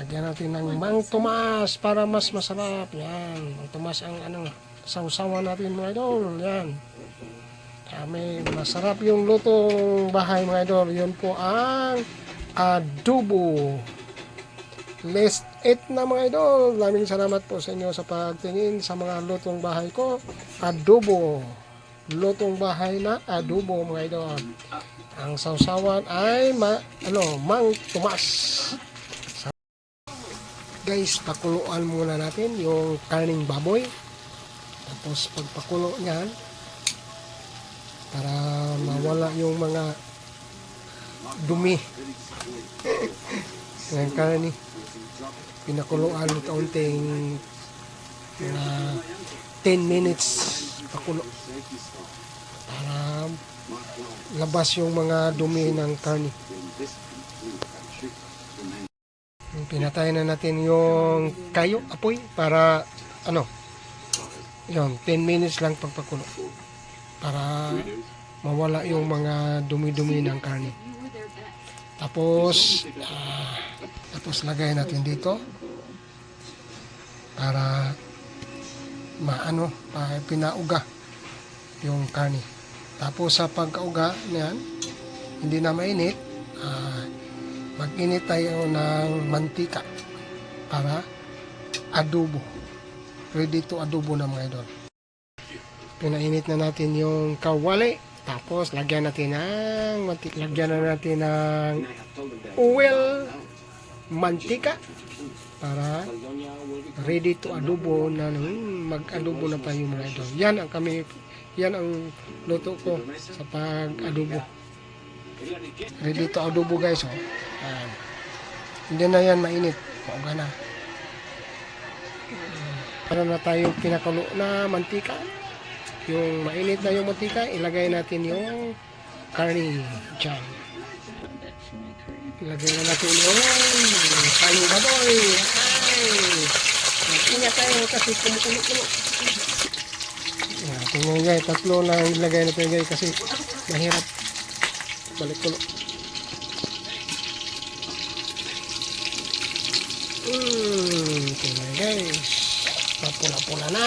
Lagyan natin ng Mang Tomas para mas masarap. Yan. Mang Tomas ang sausawan natin mga idol. Yan. May masarap yung lutong bahay mga idol. Yun po ang adobo. Let's eat na mga idol. Maraming salamat po sa inyo sa pagtingin sa mga lutong bahay ko. Adobo. Lutong bahay na adobo mga idol. Ang sausawan ay Mang Tomas. Guys, pakuluan muna natin yung karning baboy. Tapos pagpakulo niyan, para mawala yung mga dumi ng karni, pinakuluan kaunting mga 10 minutes pakulo para labas yung mga dumi ng karni. Pinatay na natin yung kayo, apoy, para yun, 10 minutes lang pagpakulo para mawala yung mga dumi-dumi ng karne. Tapos lagay natin dito para pinauga yung karne. Tapos sa pagkauga niyan, hindi na mainit, mag-init tayo ng mantika para adobo. Ready to adobo na mga idol. Pinainit na natin yung kawali. Tapos lagyan natin ng mantika. Lagyan na natin ng oil, mantika para ready to adobo na mag-adobo na tayo mga idol. Yan ang luto ko sa pag-adobo. Ready to adobo guys. Hindi na yan mainit. Pauga na. Para na tayong pinakulo na mantika. Yung mainit na yung mantika, ilagay natin yung karne dyan. Ilagay na natin yung kayo baboy. Ingat tayo kasi kumukulo-kulo. Tingnan guys, tatlo lang ilagay natin guys kasi mahirap balik kulo. Tingnan guys, papula-pula na.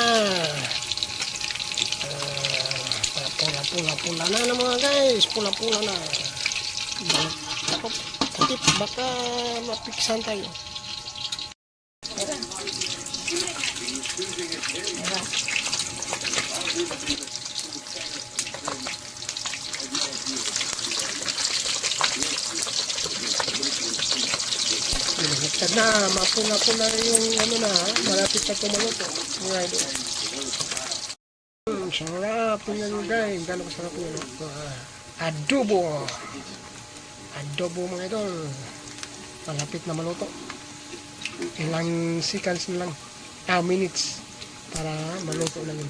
Pula-pula na mga guys, pula-pula na. Takot, baka mapiksan tayo. Pinagtad na, mapula-pula yung malapit na tumaluto. Sarap tingnan nyo guys, gano'n kasarap yun. Adobo mga idol, malapit na maluto. Ilang seconds na lang, minutes para maluto na yun.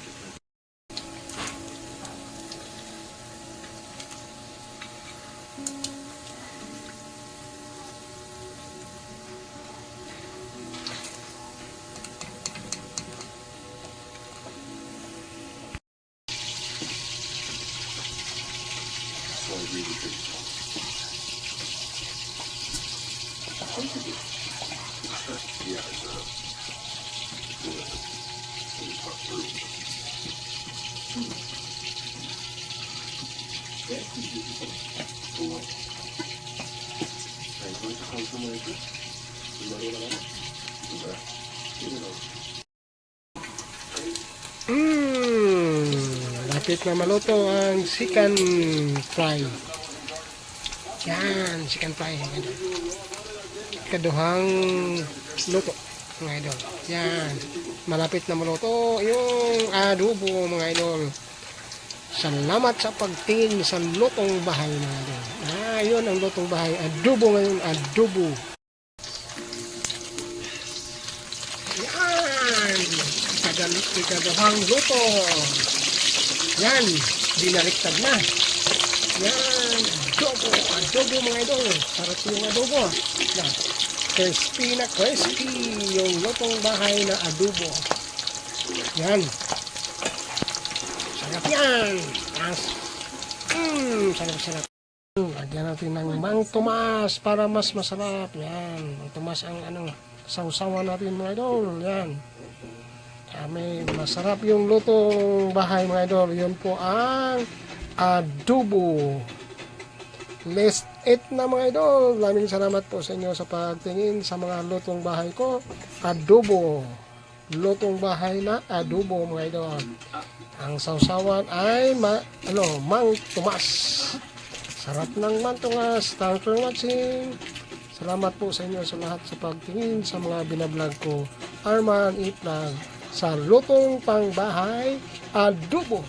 Lapit na maluto ang chicken fry. Yan, chicken fry. Kaduhang luto mga idol. Yan, malapit na maluto yung adobo mga idol. Salamat sa pagtingin sa lutong bahay mga idol. Yun ang lutong bahay. Adobo ngayon, adobo. Yan, kaduhang luto. Yan, binaliktad na. Yan, adobo mga idol. Sarap yung adobo. Yan, crispy na crispy yung lutong bahay na adobo. Yan, sarap yan. Sarap. Lagyan natin ng Mang Tomas para mas masarap. Yan, Mang Tomas ang sausawan natin mga idol. Yan. May masarap yung lutong bahay mga idol. Yun po ang adobo. Let's eat na mga idol. Maraming salamat po sa inyo sa pagtingin sa mga lutong bahay ko. Adobo. Lutong bahay na adobo mga idol. Ang sausawan ay Mang Tomas. Sarap ng Mang Tomas. Thanks for watching. Salamat po sa inyo sa lahat sa pagtingin sa mga binablog ko. Arman Eat Vlog sa lutong pangbahay adobo.